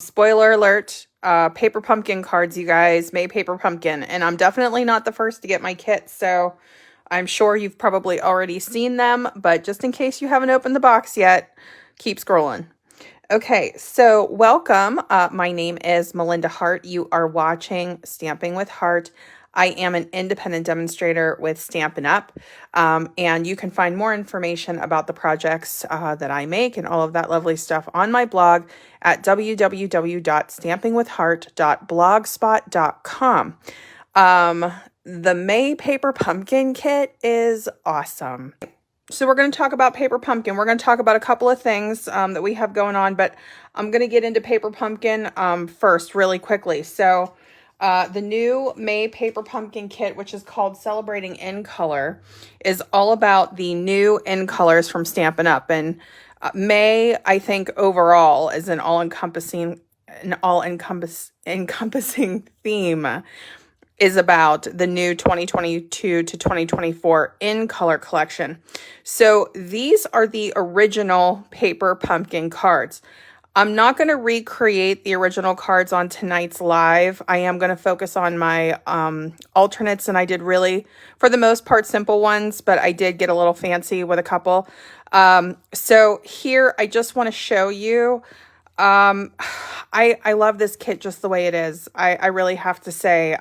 Spoiler alert, paper pumpkin cards, you guys, May Paper Pumpkin. And I'm definitely not the first to get my kit, so I'm sure you've probably already seen them, but just in case you haven't opened the box yet, keep scrolling. Okay, so welcome. My name is Melinda Hart. You are watching Stamping with Hart. I am an independent demonstrator with Stampin Up, and you can find more information about the projects that I make and all of that lovely stuff on my blog at www.stampingwithhart.blogspot.com. The May Paper Pumpkin kit is awesome. So we're going to talk about Paper Pumpkin. We're going to talk about a couple of things that we have going on, but I'm going to get into Paper Pumpkin first really quickly. So the new May Paper Pumpkin kit, which is called Celebrating In Color, is all about the new in colors from Stampin' Up. And May, I think overall, is an all-encompassing theme, is about the new 2022 to 2024 in color collection. So these are the original Paper Pumpkin cards. I'm not going to recreate the original cards on tonight's live. I am going to focus on my alternates, and I did really, for the most part, simple ones, but I did get a little fancy with a couple. So here, I just want to show you, I love this kit just the way it is. I really have to say,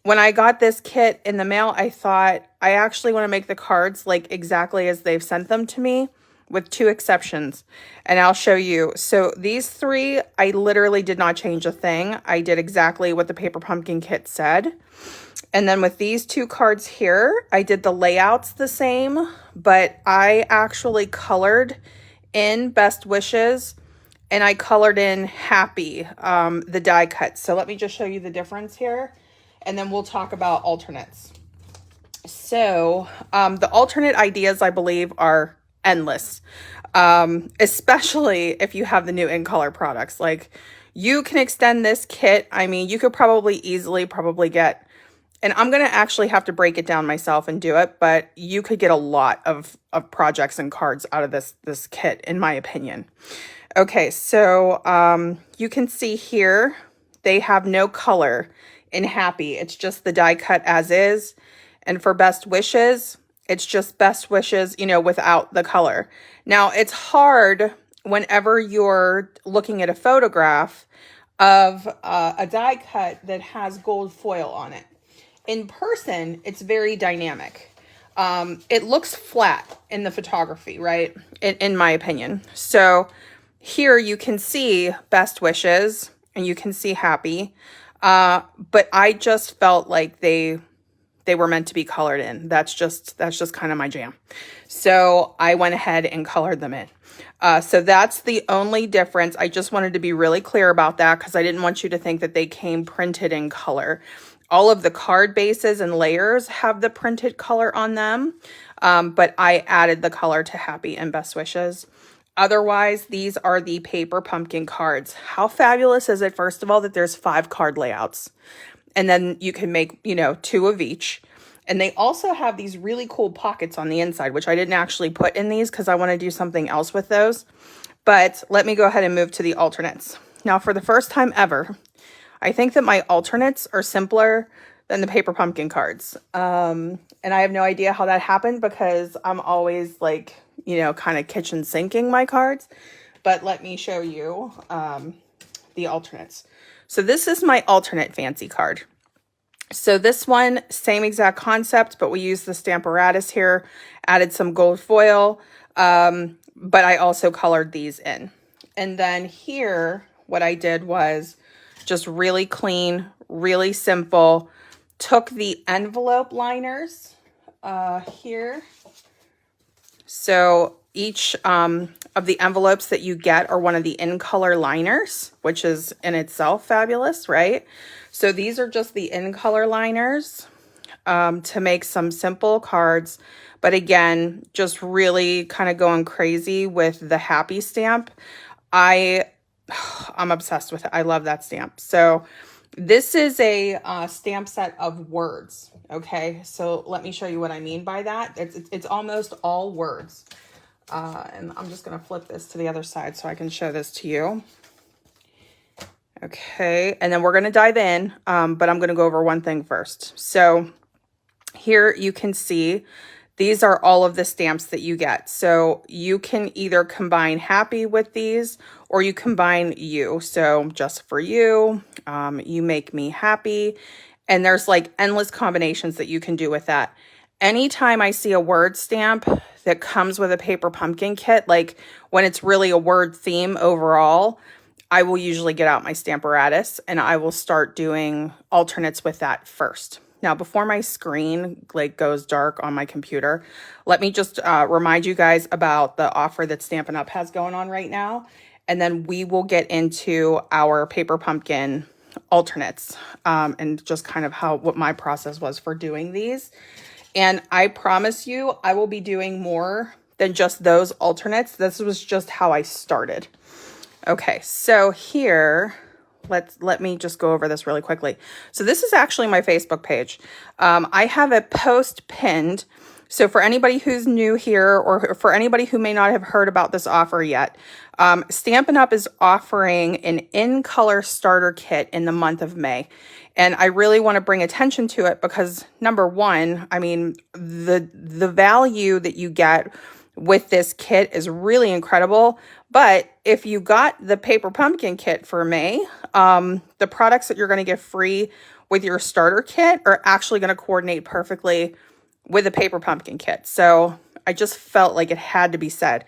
when I got this kit in the mail, I thought I actually want to make the cards like exactly as they've sent them to me, with two exceptions, and I'll show you. So these three, I literally did not change a thing. I did exactly what the Paper Pumpkin kit said. And then with these two cards here, I did the layouts the same, but I actually colored in Best Wishes, and I colored in Happy, the die cut. So let me just show you the difference here, and then we'll talk about alternates. So the alternate ideas, I believe, are endless, especially if you have the new in color products. Like, you can extend this kit. I mean, you could probably easily get, and I'm going to actually have to break it down myself and do it, but you could get a lot of projects and cards out of this kit, in my opinion. Okay, so you can see here, they have no color in Happy. It's just the die cut as is. And for Best Wishes, it's just Best Wishes, you know, without the color. Now, it's hard whenever you're looking at a photograph of a die cut that has gold foil on it. In person, it's very dynamic. It looks flat in the photography, right? In my opinion. So here you can see Best Wishes and you can see Happy. But I just felt like they were meant to be colored in. That's just kind of my jam. So I went ahead and colored them in. So that's the only difference. I just wanted to be really clear about that because I didn't want you to think that they came printed in color. All of the card bases and layers have the printed color on them, but I added the color to Happy and Best Wishes. Otherwise, these are the Paper Pumpkin cards. How fabulous is it, first of all, that there's 5 card layouts? And then you can make, you know, 2 of each. And they also have these really cool pockets on the inside, which I didn't actually put in these because I want to do something else with those. But let me go ahead and move to the alternates. Now, for the first time ever, I think that my alternates are simpler than the Paper Pumpkin cards. And I have no idea how that happened because I'm always like, you know, kind of kitchen sinking my cards. But let me show you the alternates. So this is my alternate fancy card. So this one, same exact concept, but we used the Stamparatus here, added some gold foil, but I also colored these in. And then here, what I did was just really clean, really simple, took the envelope liners here. So each of the envelopes that you get are one of the in color liners, which is in itself fabulous, right? So these are just the in color liners to make some simple cards. But again, just really kind of going crazy with the Happy stamp. I'm obsessed with it. I love that stamp. So this is a stamp set of words. Okay, so let me show you what I mean by that. It's almost all words. And I'm just going to flip this to the other side so I can show this to you. Okay, and then we're going to dive in, but I'm going to go over one thing first. So here you can see these are all of the stamps that you get. So you can either combine happy with these, or you combine you. So just for you, you make me happy. And there's like endless combinations that you can do with that. Anytime I see a word stamp that comes with a paper pumpkin kit, like when it's really a word theme overall, I will usually get out my Stamparatus and I will start doing alternates with that first. Now, before my screen like goes dark on my computer, let me just remind you guys about the offer that Stampin' Up has going on right now. And then we will get into our paper pumpkin alternates and just kind of what my process was for doing these. And I promise you, I will be doing more than just those alternates. This was just how I started. Okay, so here, let me just go over this really quickly. So this is actually my Facebook page. I have a post pinned. So for anybody who's new here, or for anybody who may not have heard about this offer yet, Stampin' Up is offering an in-color starter kit in the month of May. And I really want to bring attention to it because, number one, I mean, the value that you get with this kit is really incredible. But if you got the paper pumpkin kit for May, the products that you're going to get free with your starter kit are actually going to coordinate perfectly with the paper pumpkin kit. So I just felt like it had to be said.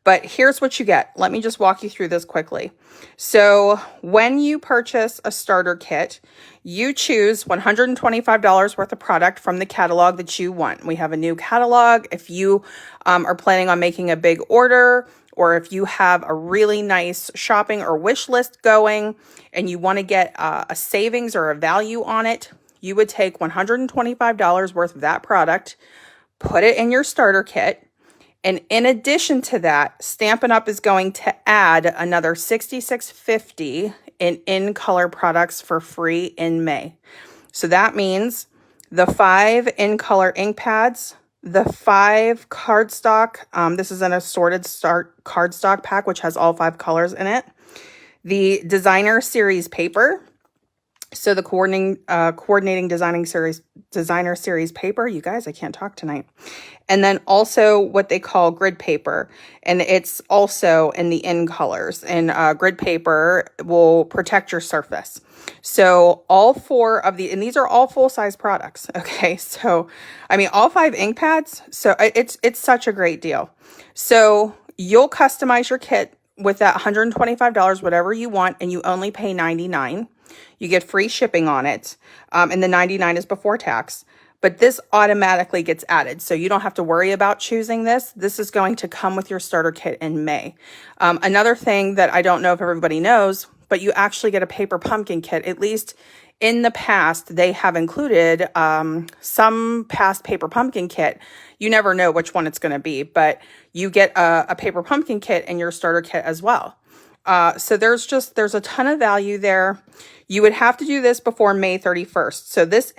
But here's what you get. Let me just walk you through this quickly. So when you purchase a starter kit, you choose $125 worth of product from the catalog that you want. We have a new catalog. If you are planning on making a big order, or if you have a really nice shopping or wish list going and you want to get a savings or a value on it, you would take $125 worth of that product, put it in your starter kit. And in addition to that, Stampin' Up is going to add another $66.50 in-color products for free in May. So that means the 5 in-color ink pads, the 5 cardstock. This is an assorted cardstock pack, which has all 5 colors in it. The designer series paper. So the coordinating designer series paper. You guys, I can't talk tonight. And then also what they call grid paper. And it's also in the in colors. And grid paper will protect your surface. So all 4 of and these are all full-size products. Okay, so I mean all 5 ink pads. So it's such a great deal. So you'll customize your kit with that $125, whatever you want, and you only pay $99. You get free shipping on it, and the $99 is before tax. But this automatically gets added, so you don't have to worry about choosing this. This is going to come with your starter kit in May. Another thing that I don't know if everybody knows, but you actually get a paper pumpkin kit. At least in the past, they have included some past paper pumpkin kit. You never know which one it's going to be, but you get a paper pumpkin kit in your starter kit as well. So there's a ton of value there. You would have to do this before May 31st. So this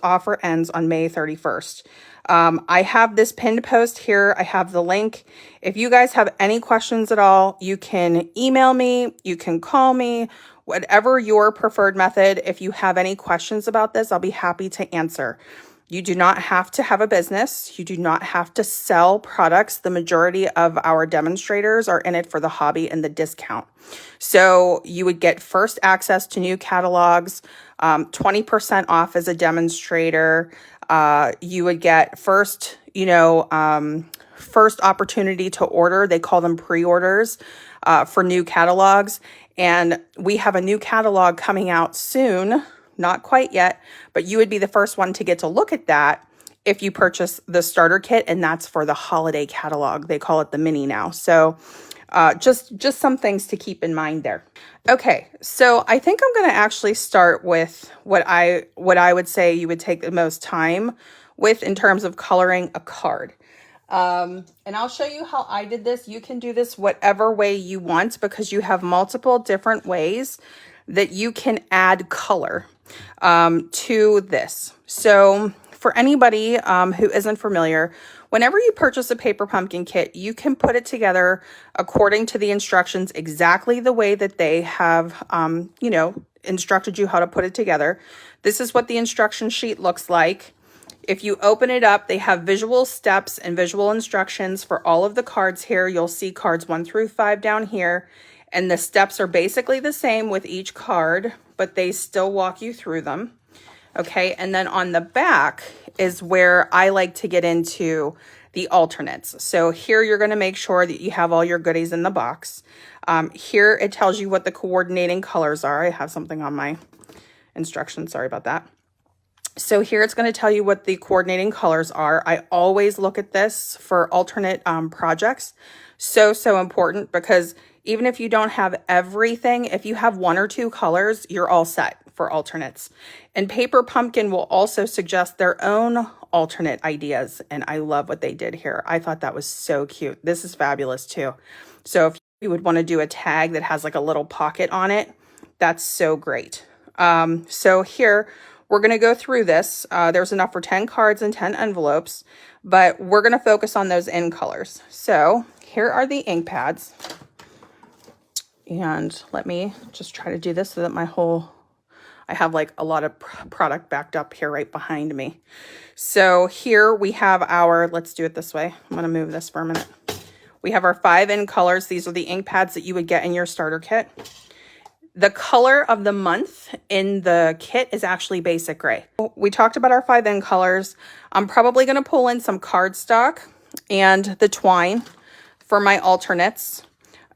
offer ends on May 31st. I have this pinned post here. I have the link. If you guys have any questions at all, you can email me, you can call me, whatever your preferred method. If you have any questions about this, I'll be happy to answer. You do not have to have a business. You do not have to sell products. The majority of our demonstrators are in it for the hobby and the discount. So you would get first access to new catalogs, 20% off as a demonstrator. You would get first opportunity to order. They call them pre-orders for new catalogs. And we have a new catalog coming out soon. Not quite yet, but you would be the first one to get to look at that if you purchase the starter kit, and that's for the holiday catalog. They call it the mini now. So just some things to keep in mind there. Okay, so I think I'm going to actually start with what I would say you would take the most time with in terms of coloring a card. And I'll show you how I did this. You can do this whatever way you want because you have multiple different ways that you can add color to this. So for anybody who isn't familiar, whenever you purchase a paper pumpkin kit, you can put it together according to the instructions exactly the way that they have, you know, instructed you how to put it together. This is what the instruction sheet looks like. If you open it up, they have visual steps and visual instructions for all of the cards here. You'll see cards 1 through 5 down here. And the steps are basically the same with each card, but they still walk you through them. Okay, and then on the back is where I like to get into the alternates. So here you're going to make sure that you have all your goodies in the box. Here it tells you what the coordinating colors are. I have something on my instructions, sorry about that. So here it's going to tell you what the coordinating colors are. I always look at this for alternate projects. So important, because even if you don't have everything, if you have 1 or 2 colors, you're all set for alternates. And Paper Pumpkin will also suggest their own alternate ideas. And I love what they did here. I thought that was so cute. This is fabulous too. So if you would want to do a tag that has like a little pocket on it, that's so great. So here we're going to go through this. There's enough for 10 cards and 10 envelopes, but we're going to focus on those in colors. So here are the ink pads. And let me just try to do this so that I have like a lot of product backed up here right behind me. So here we have our, let's do it this way. I'm going to move this for a minute. We have our 5 in colors. These are the ink pads that you would get in your starter kit. The color of the month in the kit is actually basic gray. We talked about our 5 in colors. I'm probably going to pull in some cardstock and the twine for my alternates.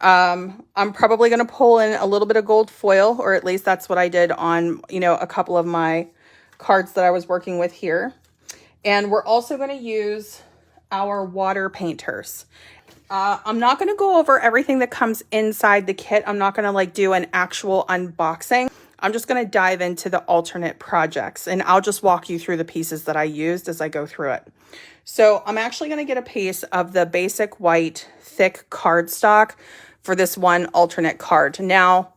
I'm probably going to pull in a little bit of gold foil, or at least that's what I did on, you know, a couple of my cards that I was working with here. And we're also going to use our water painters. I'm not going to go over everything that comes inside the kit. I'm not going to like do an actual unboxing. I'm just going to dive into the alternate projects, and I'll just walk you through the pieces that I used as I go through it. So I'm actually going to get a piece of the basic white thick cardstock for this one alternate card. Now,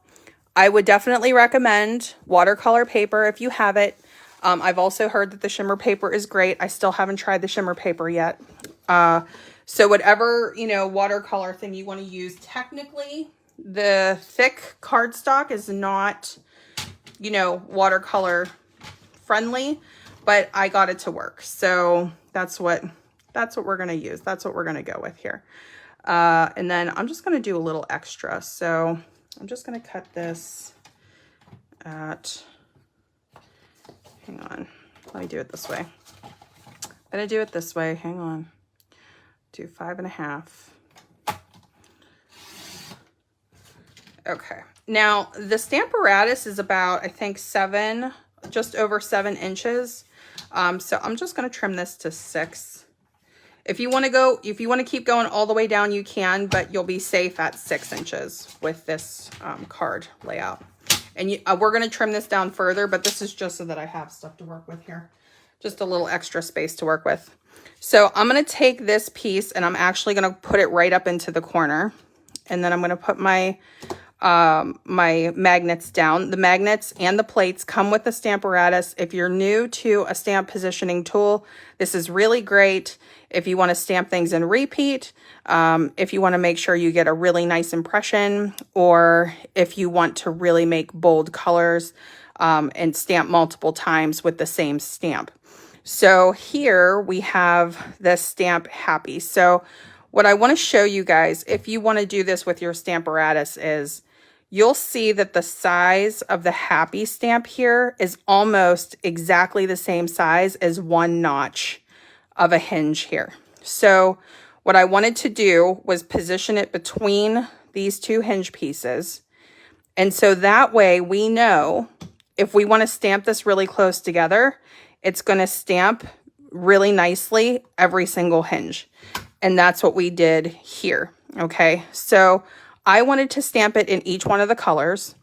I would definitely recommend watercolor paper if you have it. I've also heard that the shimmer paper is great. I still haven't tried the shimmer paper yet. So whatever, you know, watercolor thing you want to use, technically the thick cardstock is not, you know, watercolor friendly, but I got it to work. So that's what we're going to use. That's what we're going to go with here. And then I'm just going to do a little extra. So I'm just going to cut this at, hang on, let me do it this way. I'm going to do it this way. Hang on. Do 5.5. Okay. Now the Stamparatus is about, I think, just over 7 inches. So I'm just going to trim this to 6. If you want to keep going all the way down, you can, but you'll be safe at 6 inches with this card layout. And we're going to trim this down further, but this is just so that I have stuff to work with here. Just a little extra space to work with. So I'm going to take this piece and I'm actually going to put it right up into the corner. And then I'm going to put my my magnets down. The magnets and the plates come with the Stamparatus. If you're new to a stamp positioning tool, this is really great. If you want to stamp things in repeat, if you want to make sure you get a really nice impression, or if you want to really make bold colors and stamp multiple times with the same stamp. So here we have the Stamp Happy. So what I want to show you guys, if you want to do this with your Stamparatus, is you'll see that the size of the Happy stamp here is almost exactly the same size as one notch of a hinge here. So what I wanted to do was position it between these 2 hinge pieces. And so that way we know if we want to stamp this really close together, it's going to stamp really nicely every single hinge. And that's what we did here. Okay, so I wanted to stamp it in each one of the colors,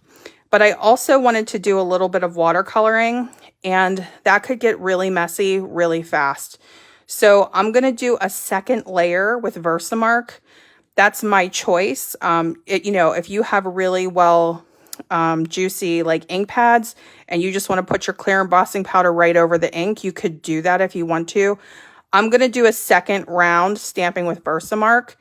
but I also wanted to do a little bit of watercoloring, and that could get really messy really fast. So I'm going to do a second layer with Versamark. That's my choice. You know, if you have really well juicy like ink pads and you just want to put your clear embossing powder right over the ink, you could do that if you want to. I'm going to do a second round stamping with Versamark,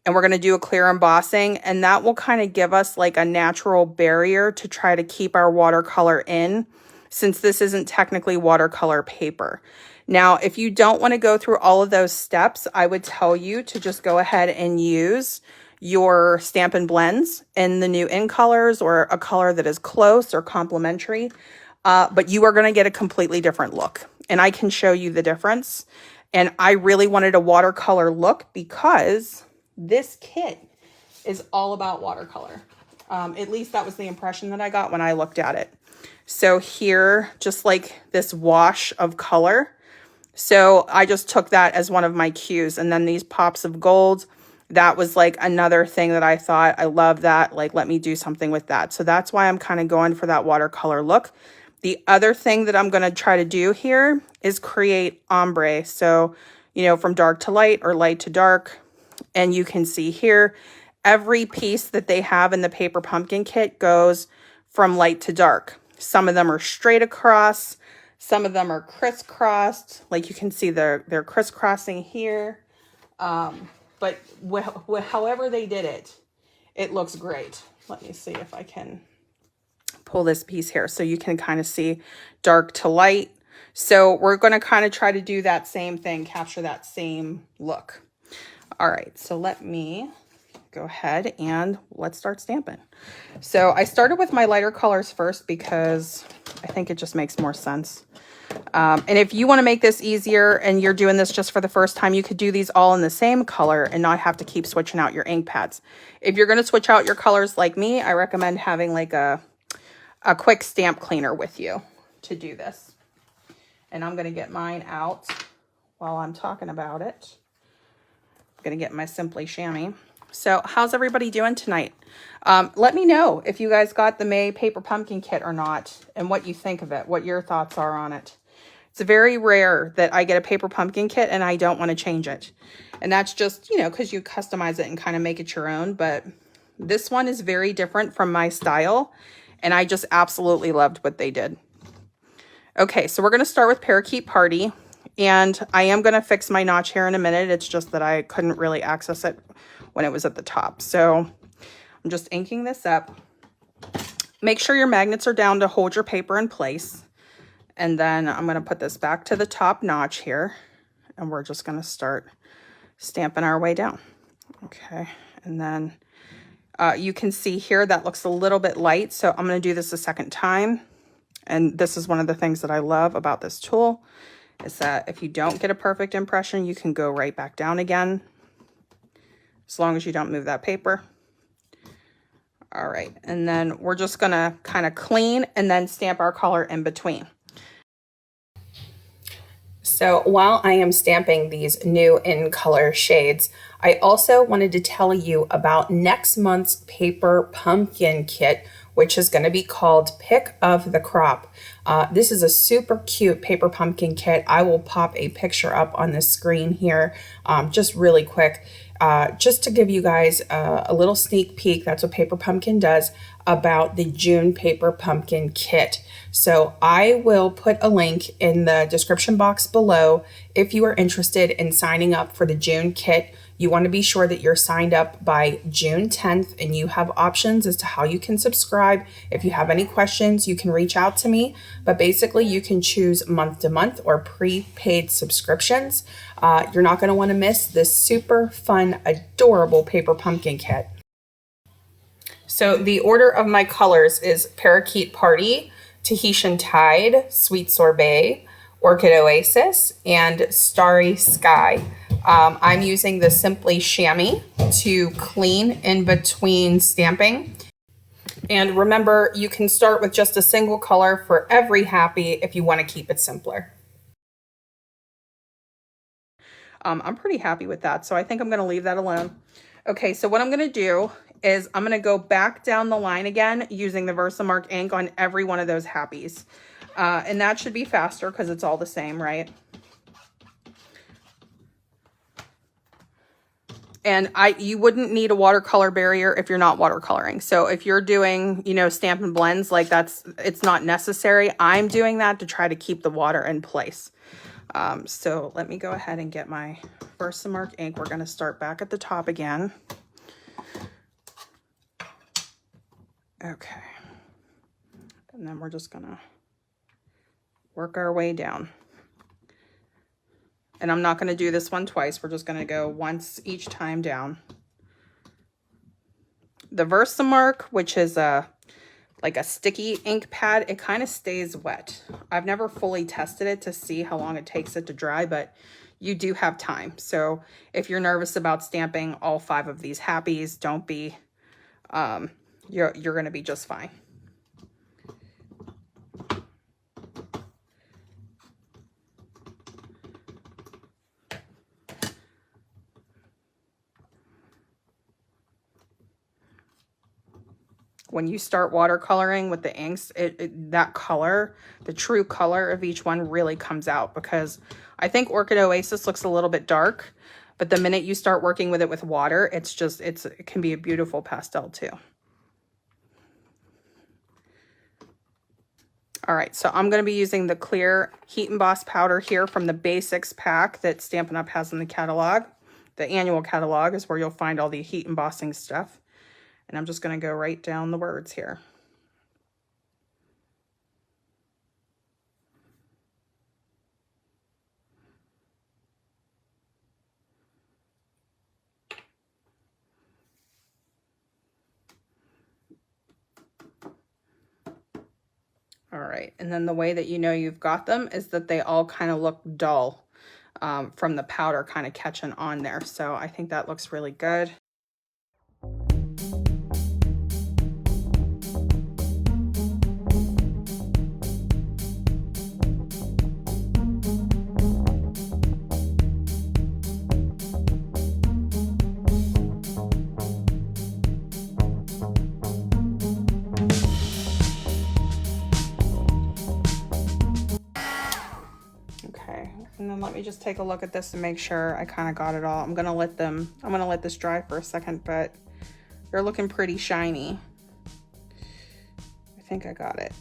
and we're going to do a clear embossing, and that will kind of give us like a natural barrier to try to keep our watercolor in, since this isn't technically watercolor paper. Now, if you don't want to go through all of those steps, I would tell you to just go ahead and use your Stampin' Blends in the new in colors, or a color that is close or complementary. But you are going to get a completely different look, and I can show you the difference. And I really wanted a watercolor look because this kit is all about watercolor. At least that was the impression that I got when I looked at it. So here, just like this wash of color. So I just took that as one of my cues. And then these pops of gold, that was like another thing that I thought, I love that. Like, let me do something with that. So that's why I'm kind of going for that watercolor look. The other thing that I'm going to try to do here is create ombre. So, you know, from dark to light or light to dark. And you can see here, every piece that they have in the paper pumpkin kit goes from light to dark. Some of them are straight across. Some of them are crisscrossed. Like you can see they're crisscrossing here. But however they did it, it looks great. Let me see if I can pull this piece here so you can kind of see dark to light. So we're going to kind of try to do that same thing, capture that same look. All right, so let me go ahead and let's start stamping. So I started with my lighter colors first because I think it just makes more sense. And if you want to make this easier and you're doing this just for the first time, you could do these all in the same color and not have to keep switching out your ink pads. If you're going to switch out your colors like me, I recommend having like a quick stamp cleaner with you to do this. And I'm going to get mine out while I'm talking about it. I'm going to get my Simply Chamois. So how's everybody doing tonight? Let me know if you guys got the May Paper Pumpkin Kit or not, and what you think of it, what your thoughts are on it. It's very rare that I get a Paper Pumpkin Kit and I don't want to change it. And that's just, you know, because you customize it and kind of make it your own. But this one is very different from my style, and I just absolutely loved what they did. Okay, so we're going to start with Parakeet Party. And I am going to fix my notch here in a minute. It's just that I couldn't really access it when it was at the top. So I'm just inking this up. Make sure your magnets are down to hold your paper in place. And then I'm going to put this back to the top notch here. And we're just going to start stamping our way down. Okay. And then you can see here that looks a little bit light. So I'm going to do this a second time. And this is one of the things that I love about this tool, is that if you don't get a perfect impression, you can go right back down again, as long as you don't move that paper. All right, and then we're just gonna kind of clean and then stamp our color in between. So while I am stamping these new in color shades, I also wanted to tell you about next month's Paper Pumpkin Kit, which is going to be called Pick of the Crop. This is a super cute paper pumpkin kit. I will pop a picture up on the screen here just really quick, just to give you guys a little sneak peek. That's what Paper Pumpkin does about the June Paper Pumpkin Kit. So I will put a link in the description box below if you are interested in signing up for the June kit. You want to be sure that you're signed up by June 10th, and you have options as to how you can subscribe. If you have any questions, you can reach out to me. But basically, you can choose month to month or prepaid subscriptions. You're not going to want to miss this super fun, adorable paper pumpkin kit. So the order of my colors is Parakeet Party, Tahitian Tide, Sweet Sorbet, Orchid Oasis, and Starry Sky. I'm using the Simply Chamois to clean in between stamping. And remember, you can start with just a single color for every happy if you want to keep it simpler. I'm pretty happy with that, so I think I'm going to leave that alone. Okay, so what I'm going to do is I'm going to go back down the line again using the Versamark ink on every one of those happies. And that should be faster because it's all the same, right? And you wouldn't need a watercolor barrier if you're not watercoloring. So if you're doing, you know, Stampin' Blends, like it's not necessary. I'm doing that to try to keep the water in place. So let me go ahead and get my Versamark ink. We're going to start back at the top again. Okay. And then we're just going to work our way down. And I'm not going to do this one twice. We're just going to go once each time down. The Versamark, which is like a sticky ink pad, it kind of stays wet. I've never fully tested it to see how long it takes it to dry, but you do have time. So if you're nervous about stamping all 5 of these happies, don't be, you're going to be just fine. When you start watercoloring with the inks, that color, the true color of each one really comes out, because I think Orchid Oasis looks a little bit dark, but the minute you start working with it with water, it can be a beautiful pastel too. All right, so I'm going to be using the clear Heat Emboss powder here from the Basics pack that Stampin' Up! Has in the catalog. The annual catalog is where you'll find all the heat embossing stuff. And I'm just going to go right down the words here. All right, and then the way that you know you've got them is that they all kind of look dull from the powder kind of catching on there. So I think that looks really good. And then let me just take a look at this to make sure I kind of got it all. I'm gonna let this dry for a second, but they're looking pretty shiny. I think I got it.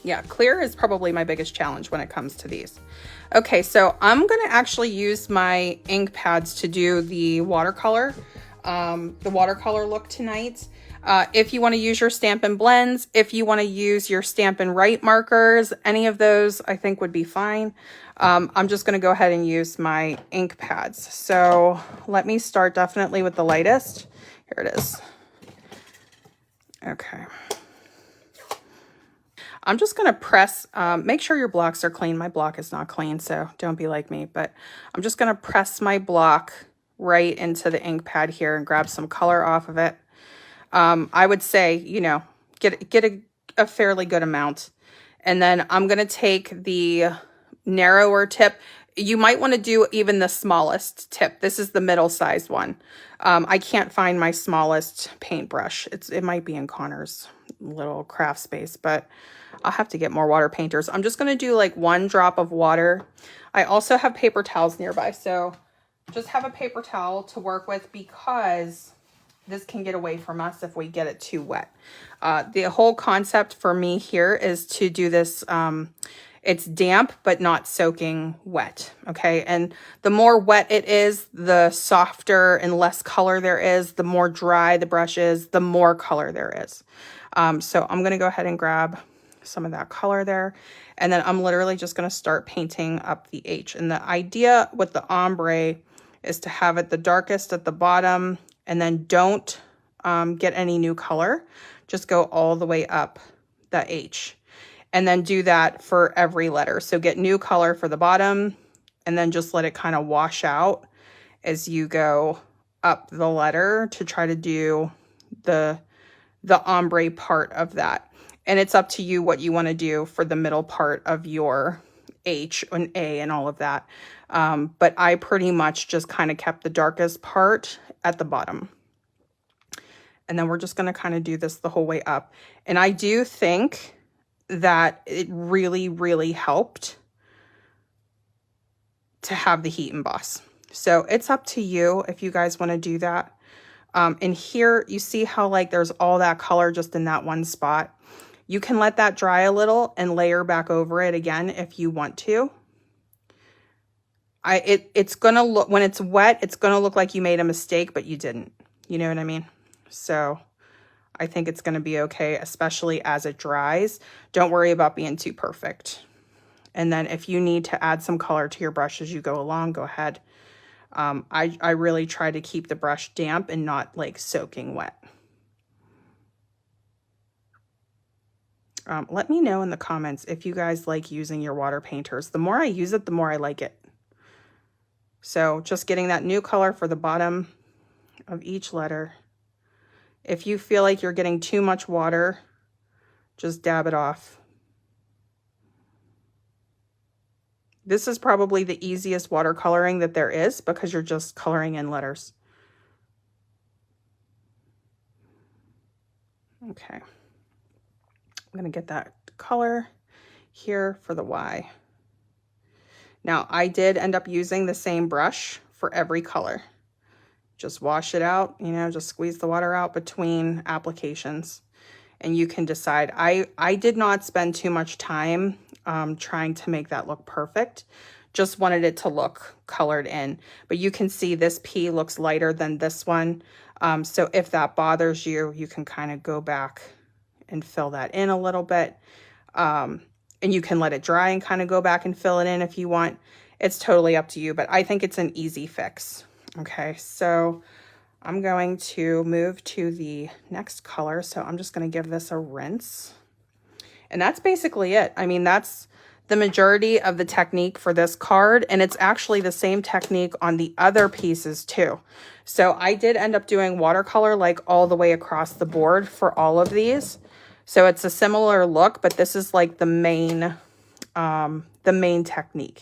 Yeah, clear is probably my biggest challenge when it comes to these. Okay, so I'm gonna actually use my ink pads to do the watercolor look tonight. If you want to use your Stampin' Blends, if you want to use your Stampin' Write markers, any of those I think would be fine. I'm just going to go ahead and use my ink pads. So let me start definitely with the lightest. Here it is. Okay. I'm just going to press, make sure your blocks are clean. My block is not clean, so don't be like me, but I'm just going to press my block right into the ink pad here and grab some color off of it. I would say, you know, get a fairly good amount. And then I'm going to take the narrower tip. You might want to do even the smallest tip. This is the middle-sized one. I can't find my smallest paintbrush. It might be in Connor's little craft space, but I'll have to get more water painters. I'm just going to do like 1 drop of water. I also have paper towels nearby, so just have a paper towel to work with, because this can get away from us if we get it too wet. The whole concept for me here is to do this, it's damp but not soaking wet, okay? And the more wet it is, the softer and less color there is. The more dry the brush is, the more color there is. So I'm gonna go ahead and grab some of that color there, and then I'm literally just gonna start painting up the H. And the idea with the ombre is to have it the darkest at the bottom, and then don't get any new color. Just go all the way up the H. And then do that for every letter. So get new color for the bottom, and then just let it kind of wash out as you go up the letter to try to do the ombre part of that. And it's up to you what you want to do for the middle part of your H and A and all of that. But I pretty much just kind of kept the darkest part at the bottom. And then we're just going to kind of do this the whole way up. And I do think that it really, really helped to have the heat emboss. So it's up to you if you guys want to do that. And here you see how like there's all that color just in that one spot. You can let that dry a little and layer back over it again if you want to. It's gonna look, when it's wet, it's gonna look like you made a mistake, but you didn't. You know what I mean? So I think it's gonna be okay, especially as it dries. Don't worry about being too perfect. And then if you need to add some color to your brush as you go along, go ahead. I really try to keep the brush damp and not like soaking wet. Let me know in the comments if you guys like using your water painters. The more I use it, the more I like it. So just getting that new color for the bottom of each letter. If you feel like you're getting too much water, just dab it off. This is probably the easiest watercoloring that there is because you're just coloring in letters. Okay. I'm going to get that color here for the Y. Now, I did end up using the same brush for every color. Just wash it out, you know, just squeeze the water out between applications. And you can decide. I did not spend too much time trying to make that look perfect. Just wanted it to look colored in. But you can see this P looks lighter than this one. So if that bothers you, you can kind of go back and fill that in a little bit. And you can let it dry and kind of go back and fill it in if you want. It's totally up to you, but I think it's an easy fix. Okay, so I'm going to move to the next color. So I'm just going to give this a rinse. And that's basically it. I mean, that's the majority of the technique for this card. And it's actually the same technique on the other pieces too. So I did end up doing watercolor like all the way across the board for all of these. So it's a similar look, but this is like the main technique.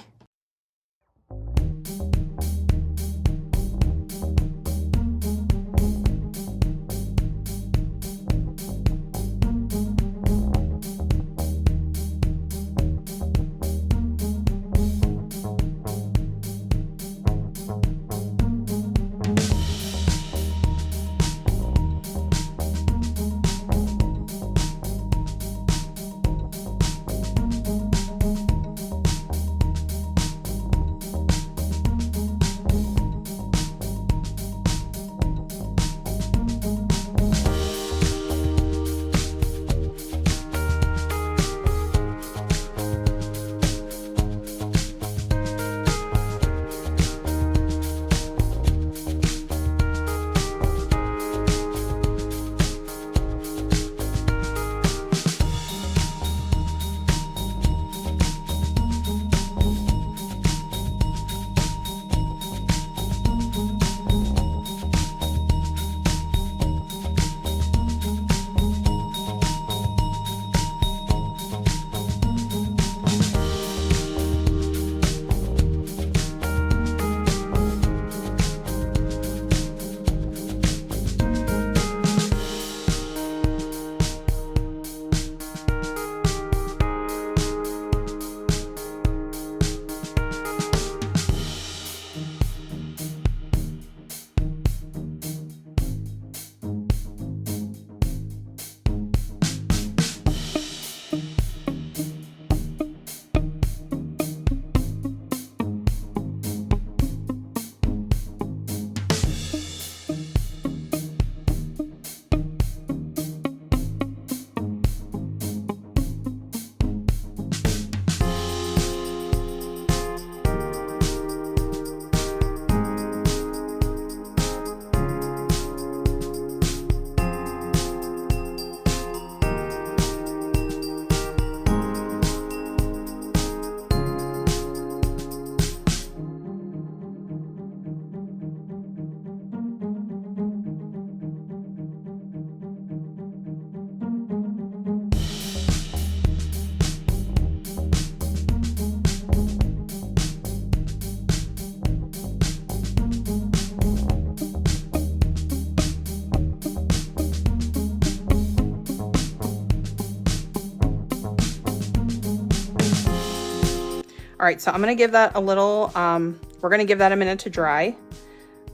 All right, so I'm gonna give that a little, we're gonna give that a minute to dry,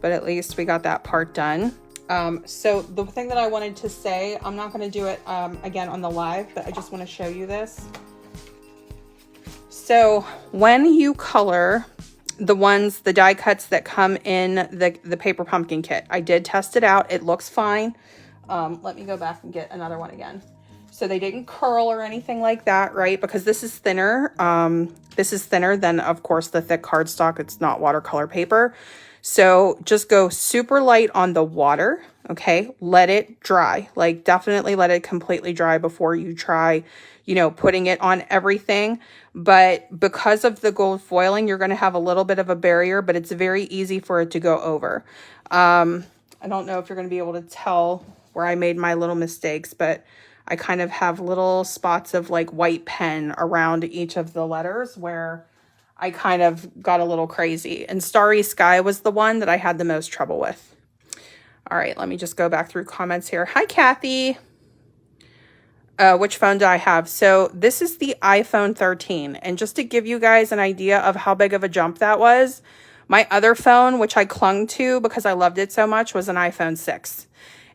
but at least we got that part done. So the thing that I wanted to say, I'm not going to do it again on the live, but I just want to show you this. So when you color the die cuts that come in the paper pumpkin kit, I did test it out. It looks fine. Let me go back and get another one again. So they didn't curl or anything like that, right? Because this is thinner. This is thinner than, of course, the thick cardstock. It's not watercolor paper. So just go super light on the water, okay? Let it dry. Like, definitely let it completely dry before you try, you know, putting it on everything. But because of the gold foiling, you're going to have a little bit of a barrier, but it's very easy for it to go over. I don't know if you're going to be able to tell where I made my little mistakes, but I kind of have little spots of like white pen around each of the letters where I kind of got a little crazy. And Starry Sky was the one that I had the most trouble with. All right, let me just go back through comments here. Hi, Kathy. Which phone do I have? So this is the iPhone 13. And just to give you guys an idea of how big of a jump that was, my other phone, which I clung to because I loved it so much, was an iPhone 6.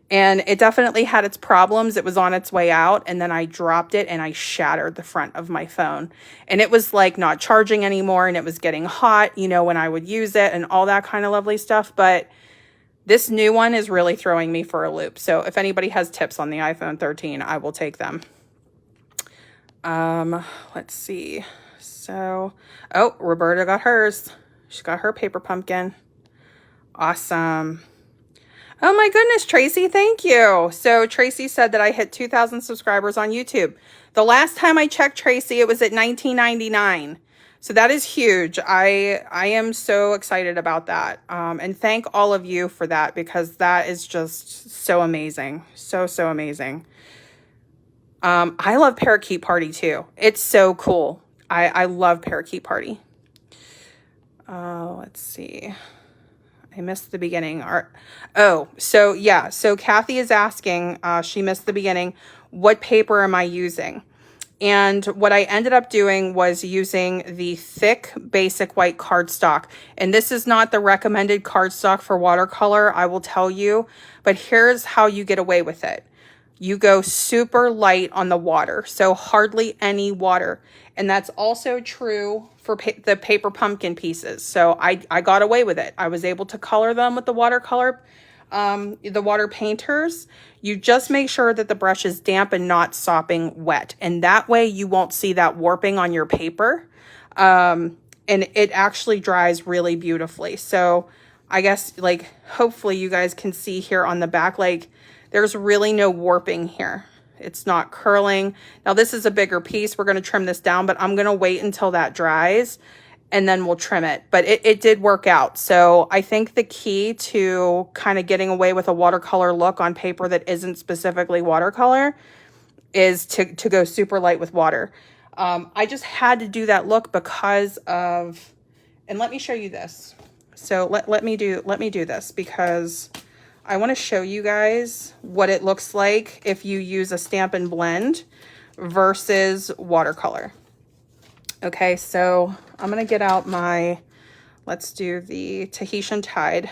And it definitely had its problems. It was on its way out, and then I dropped it and I shattered the front of my phone. And it was like not charging anymore, and it was getting hot, you know, when I would use it and all that kind of lovely stuff. But this new one is really throwing me for a loop. So if anybody has tips on the iPhone 13, I will take them. Let's see. So, oh, Roberta got hers. She got her paper pumpkin. Awesome. Oh my goodness, Tracy, thank you. So Tracy said that I hit 2,000 subscribers on YouTube. The last time I checked, Tracy, it was at 1999. So that is huge. I am so excited about that. And thank all of you for that, because that is just so amazing. So amazing. I love Parakeet Party too. It's so cool. I love Parakeet Party. Let's see. I missed the beginning. Oh, so yeah. So Kathy is asking, she missed the beginning, what paper am I using? And what I ended up doing was using the thick basic white cardstock. And this is not the recommended cardstock for watercolor, I will tell you, but here's how you get away with it. You go super light on the water, so hardly any water. And that's also true for the paper pumpkin pieces. So I got away with it. I was able to color them with the watercolor, the water painters. You just make sure that the brush is damp and not sopping wet. And that way you won't see that warping on your paper. And it actually dries really beautifully. So I guess, like, hopefully you guys can see here on the back, like, there's really no warping here. It's not curling. Now this is a bigger piece. We're going to trim this down, but I'm going to wait until that dries and then we'll trim it. But it did work out. So I think the key to kind of getting away with a watercolor look on paper that isn't specifically watercolor is to go super light with water. I just had to do that look because of, and let me show you this. So let me do this because I want to show you guys what it looks like if you use a Stampin' Blend versus watercolor. Okay, so I'm going to get out my, let's do the Tahitian Tide.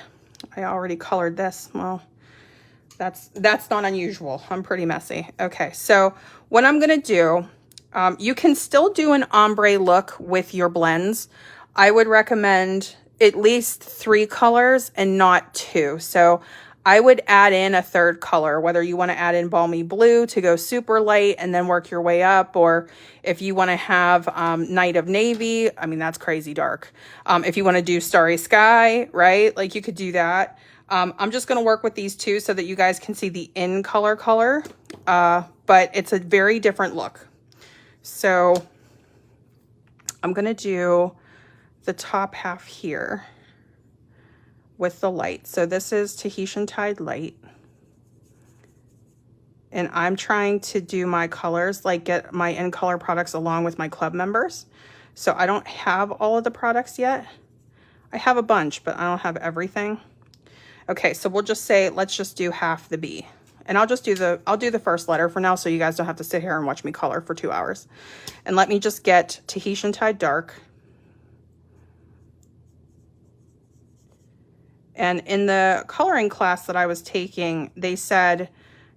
I already colored this. Well, that's not unusual. I'm pretty messy. Okay, so what I'm going to do, you can still do an ombre look with your blends. I would recommend at least 3 colors and not 2. So I would add in a 3rd color, whether you want to add in Balmy Blue to go super light and then work your way up, or if you want to have Night of Navy, I mean, that's crazy dark. If you want to do Starry Sky, right? Like, you could do that. I'm just going to work with these 2 so that you guys can see the in color, but it's a very different look. So I'm going to do the top half here with the light. So this is Tahitian Tide Light. And I'm trying to do my colors, like get my in color products along with my club members. So I don't have all of the products yet. I have a bunch, but I don't have everything. Okay, so we'll just say, let's just do half the B. And I'll do the first letter for now so you guys don't have to sit here and watch me color for 2 hours. And let me just get Tahitian Tide Dark. And in the coloring class that I was taking, they said,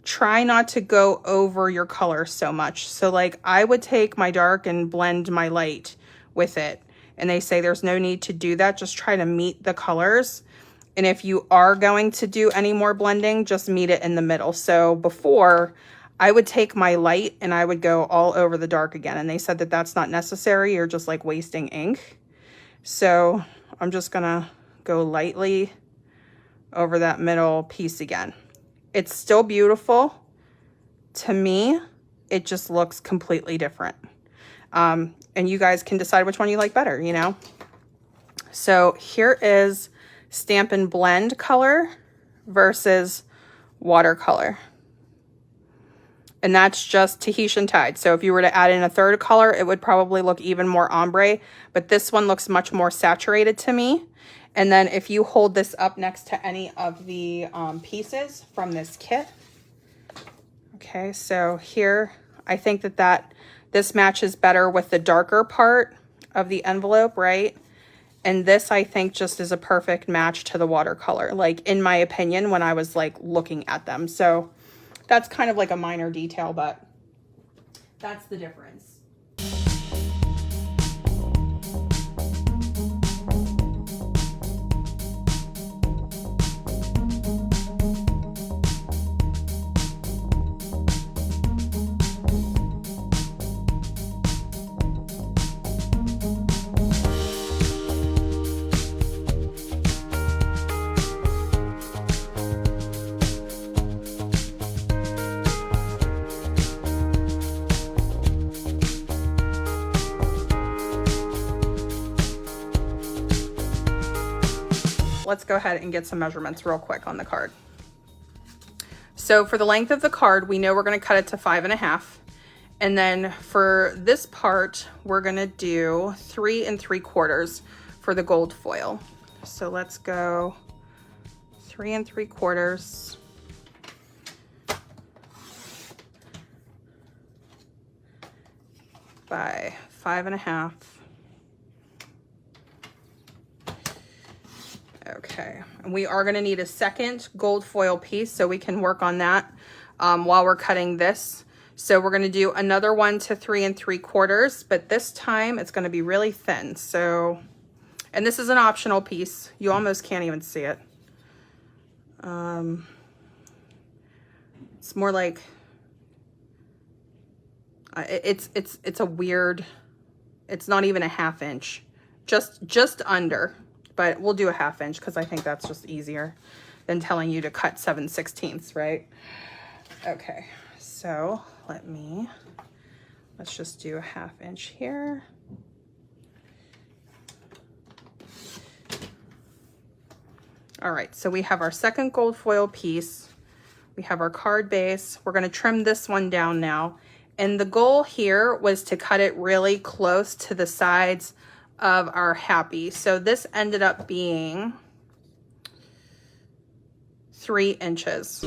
try not to go over your color so much. So like I would take my dark and blend my light with it. And they say there's no need to do that. Just try to meet the colors. And if you are going to do any more blending, just meet it in the middle. So before, I would take my light and I would go all over the dark again. And they said that that's not necessary. You're just like wasting ink. So I'm just gonna go lightly over that middle piece again. It's still beautiful. To me, it just looks completely different. And you guys can decide which one you like better, you know? So here is Stampin' Blend color versus watercolor. And that's just Tahitian Tide. So if you were to add in a third color, it would probably look even more ombre. But this one looks much more saturated to me. And then if you hold this up next to any of the pieces from this kit. Okay, so here, I think that this matches better with the darker part of the envelope, right? And this, I think, just is a perfect match to the watercolor, like in my opinion, when I was like looking at them. So that's kind of like a minor detail, but that's the difference. Let's go ahead and get some measurements real quick on the card. So for the length of the card, we know we're going to cut it to 5.5. And then for this part, we're going to do 3 3/4 for the gold foil. So let's go 3 3/4 by 5.5. Okay, and we are going to need a second gold foil piece, so we can work on that while we're cutting this. So we're going to do another one to 3 3/4, but this time it's going to be really thin. So, and this is an optional piece. You almost can't even see it. It's more like it's a weird. It's not even a 1/2 inch, just under. But we'll do a 1/2 inch because I think that's just easier than telling you to cut 7/16, right? Okay, so let's just do a 1/2 inch here. All right, so we have our second gold foil piece. We have our card base. We're gonna trim this one down now. And the goal here was to cut it really close to the sides of our happy. So this ended up being 3 inches.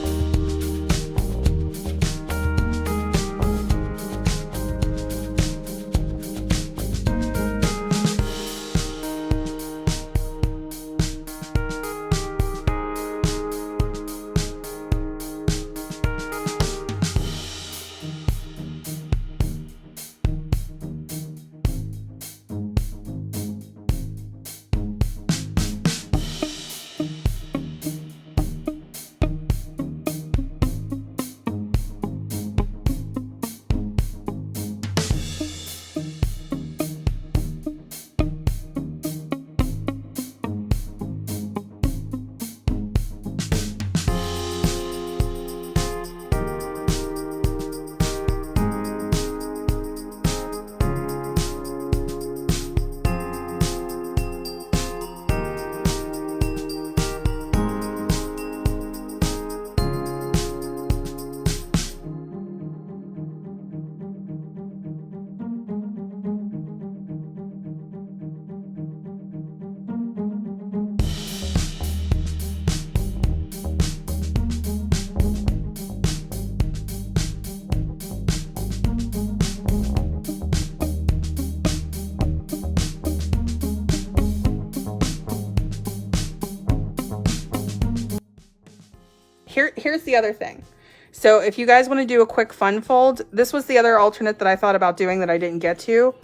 here's the other thing. So if you guys want to do a quick fun fold, this was the other alternate that I thought about doing that I didn't get to.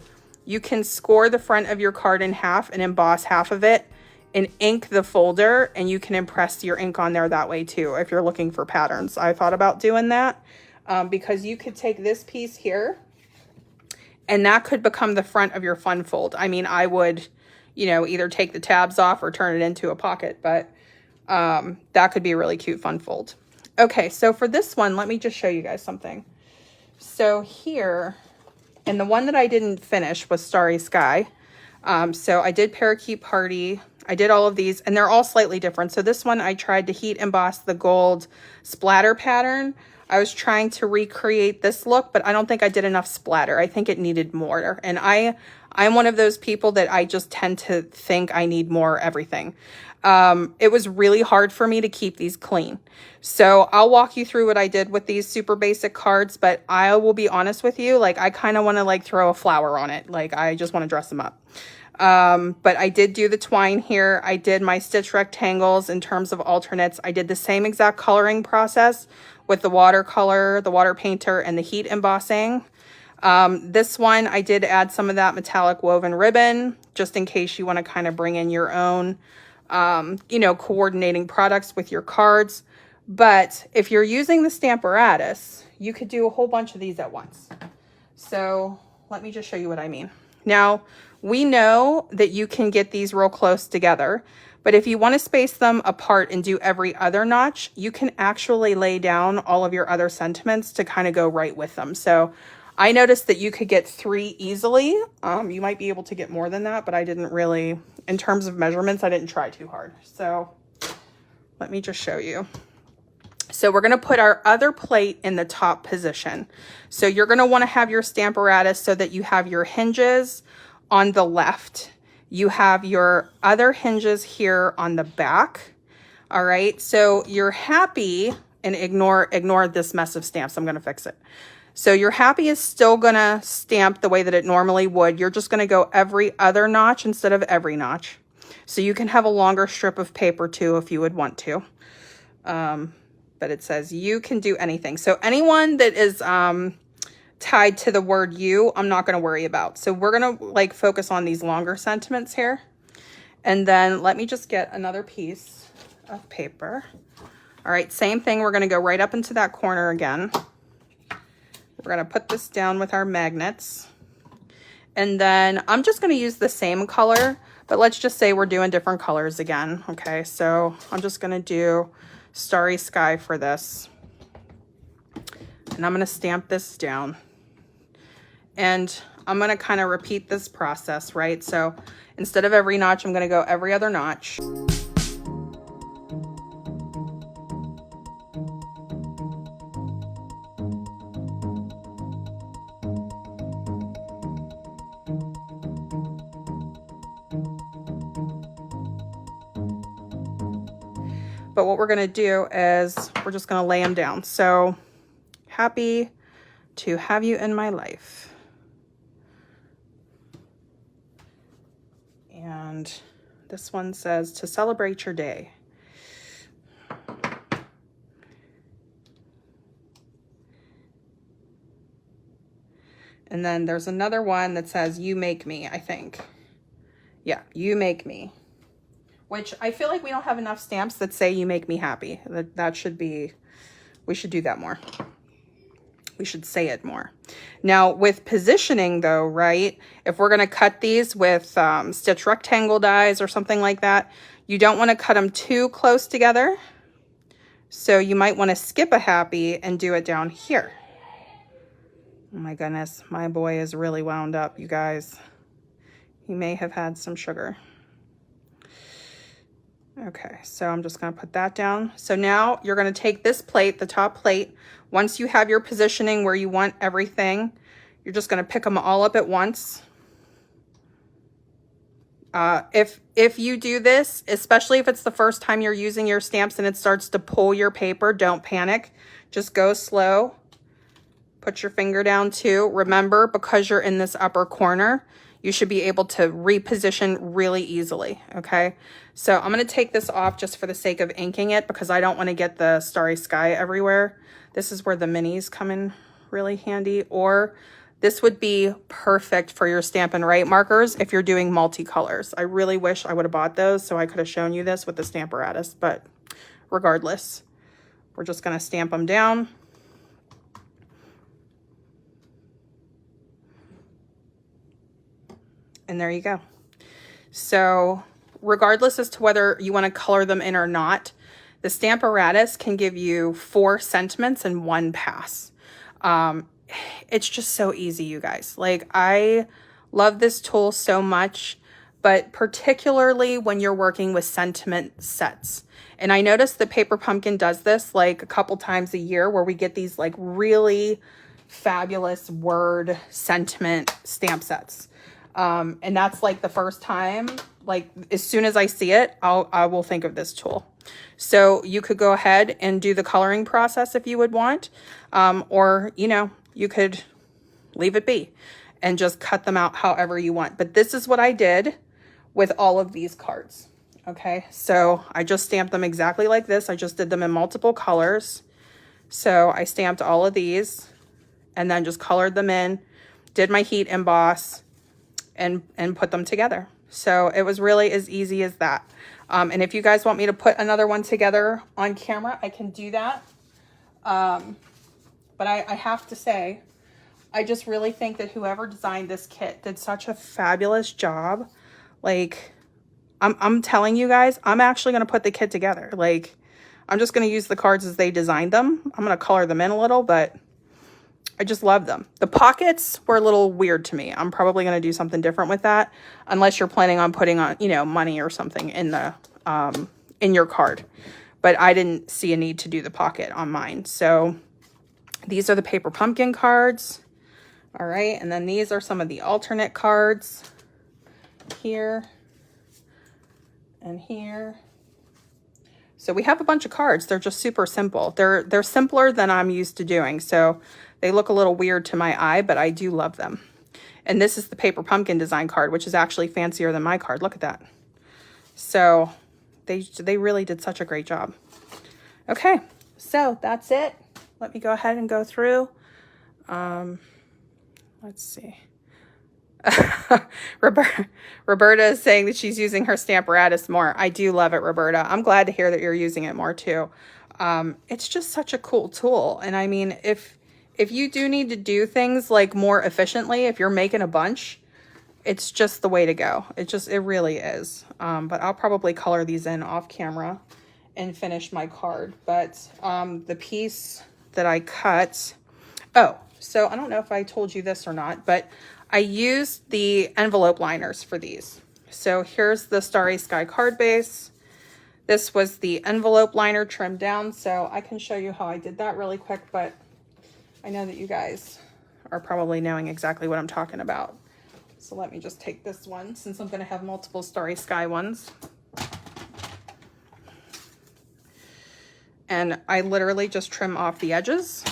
You can score the front of your card in half and emboss half of it and ink the folder, and you can impress your ink on there that way too if you're looking for patterns. I thought about doing that because you could take this piece here and that could become the front of your fun fold. I mean, I would, you know, either take the tabs off or turn it into a pocket, but that could be a really cute fun fold. Okay, so for this one, let me just show you guys something. So here, and the one that I didn't finish was Starry Sky. So I did Parakeet Party. I did all of these, and they're all slightly different. So this one, I tried to heat emboss the gold splatter pattern. I was trying to recreate this look, but I don't think I did enough splatter. I think it needed more. And I'm one of those people that I just tend to think I need more everything. It was really hard for me to keep these clean. So I'll walk you through what I did with these super basic cards, but I will be honest with you, like I kind of want to like throw a flower on it. Like I just want to dress them up. But I did do the twine here. I did my stitch rectangles in terms of alternates. I did the same exact coloring process with the watercolor, the water painter, and the heat embossing. This one, I did add some of that metallic woven ribbon, just in case you want to kind of bring in your own, you know, coordinating products with your cards. But if you're using the Stamparatus, you could do a whole bunch of these at once. So let me just show you what I mean. Now, we know that you can get these real close together, but if you want to space them apart and do every other notch, you can actually lay down all of your other sentiments to kind of go right with them. So I noticed that you could get 3 easily. You might be able to get more than that, but I didn't really, in terms of measurements, I didn't try too hard. So let me just show you. So we're going to put our other plate in the top position. So you're going to want to have your Stamparatus so that you have your hinges on the left. You have your other hinges here on the back. All right. So you're happy, and ignore this mess of stamps. I'm going to fix it. So your happy is still going to stamp the way that it normally would. You're just going to go every other notch instead of every notch. So you can have a longer strip of paper too if you would want to. But it says you can do anything. So anyone that is tied to the word you, I'm not going to worry about. So we're going to like focus on these longer sentiments here. And then let me just get another piece of paper. All right, same thing. We're going to go right up into that corner again. We're going to put this down with our magnets. And then I'm just going to use the same color, but let's just say we're doing different colors again. Okay, so I'm just going to do Starry Sky for this. And I'm going to stamp this down. And I'm going to kind of repeat this process, right? So instead of every notch, I'm going to go every other notch. But what we're going to do is we're just going to lay them down. So happy to have you in my life. And this one says to celebrate your day. And then there's another one that says you make me, I think. Yeah, you make me. Which I feel like we don't have enough stamps that say you make me happy. That should be, we should do that more. We should say it more. Now with positioning though, right? If we're gonna cut these with stitch rectangle dies or something like that, you don't wanna cut them too close together. So you might wanna skip a happy and do it down here. Oh my goodness, my boy is really wound up, you guys. He may have had some sugar. Okay, so I'm just going to put that down. So now you're going to take this plate, the top plate. Once you have your positioning where you want everything, you're just going to pick them all up at once. If you do this, especially if it's the first time you're using your stamps and it starts to pull your paper, don't panic. Just go slow. Put your finger down too. Remember, because you're in this upper corner, you should be able to reposition really easily, okay? So I'm going to take this off just for the sake of inking it because I don't want to get the starry sky everywhere. This is where the minis come in really handy, or this would be perfect for your Stampin' Write markers if you're doing multicolors. I really wish I would have bought those so I could have shown you this with the Stamparatus, but regardless, we're just going to stamp them down. And there you go. So regardless as to whether you want to color them in or not, the Stamparatus can give you 4 sentiments in one pass. It's just so easy, you guys. Like, I love this tool so much, but particularly when you're working with sentiment sets. And I noticed that Paper Pumpkin does this like a couple times a year where we get these like really fabulous word sentiment stamp sets. And that's like the first time, like as soon as I see it, I will think of this tool. So you could go ahead and do the coloring process if you would want, or, you know, you could leave it be and just cut them out however you want. But this is what I did with all of these cards. Okay, so I just stamped them exactly like this. I just did them in multiple colors. So I stamped all of these and then just colored them in, did my heat emboss, and put them together. So it was really as easy as that. And if you guys want me to put another one together on camera, I can do that. But I have to say, I just really think that whoever designed this kit did such a fabulous job. Like, I'm telling you guys, I'm actually going to put the kit together. Like, I'm just going to use the cards as they designed them. I'm going to color them in a little, but I just love them. The pockets were a little weird to me. I'm probably going to do something different with that, unless you're planning on putting on, you know, money or something in the in your card. But I didn't see a need to do the pocket on mine. So these are the Paper Pumpkin cards. All right, and then these are some of the alternate cards here and here. So we have a bunch of cards. They're just super simple. They're simpler than I'm used to doing. So they look a little weird to my eye, but I do love them. And this is the Paper Pumpkin design card, which is actually fancier than my card. Look at that. So they really did such a great job. Okay, so that's it. Let me go ahead and go through. Let's see. Roberta is saying that she's using her Stamparatus more. I do love it, Roberta. I'm glad to hear that you're using it more too. It's just such a cool tool. And I mean, if you do need to do things like more efficiently, if you're making a bunch, it's just the way to go. It really is. But I'll probably color these in off camera and finish my card. But the piece that I cut, oh, so I don't know if I told you this or not, but I used the envelope liners for these. So here's the Starry Sky card base. This was the envelope liner trimmed down, so I can show you how I did that really quick, but I know that you guys are probably knowing exactly what I'm talking about. So let me just take this one, since I'm going to have multiple Starry Sky ones. And I literally just trim off the edges.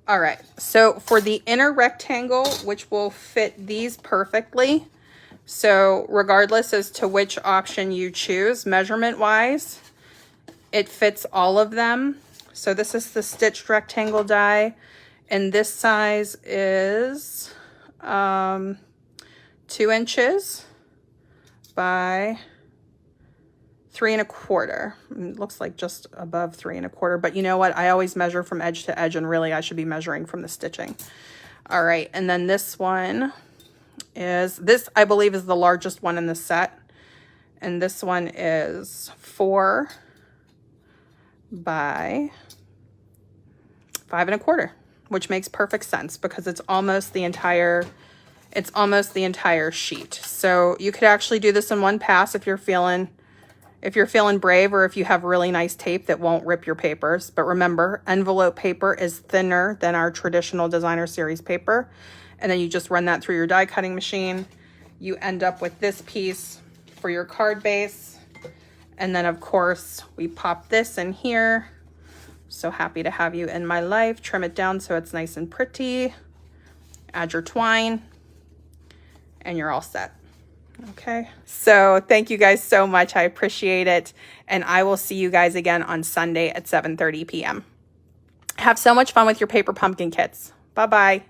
All right, so for the inner rectangle, which will fit these perfectly, so regardless as to which option you choose, measurement-wise, it fits all of them. So this is the stitched rectangle die, and this size is 2 inches by 3 1/4. It looks like just above 3 1/4, but you know what? I always measure from edge to edge, and really I should be measuring from the stitching. All right, and then this one is, this I believe is the largest one in the set, and this one is 4 by 5 1/4, which makes perfect sense because it's almost the entire sheet. So you could actually do this in one pass if you're feeling, if you're feeling brave, or if you have really nice tape that won't rip your papers. But remember, envelope paper is thinner than our traditional designer series paper. And then you just run that through your die cutting machine. You end up with this piece for your card base. And then of course we pop this in here. So happy to have you in my life. Trim it down so it's nice and pretty. Add your twine and you're all set. Okay, so thank you guys so much. I appreciate it. And I will see you guys again on Sunday at 7:30 p.m. Have so much fun with your paper pumpkin kits. Bye-bye.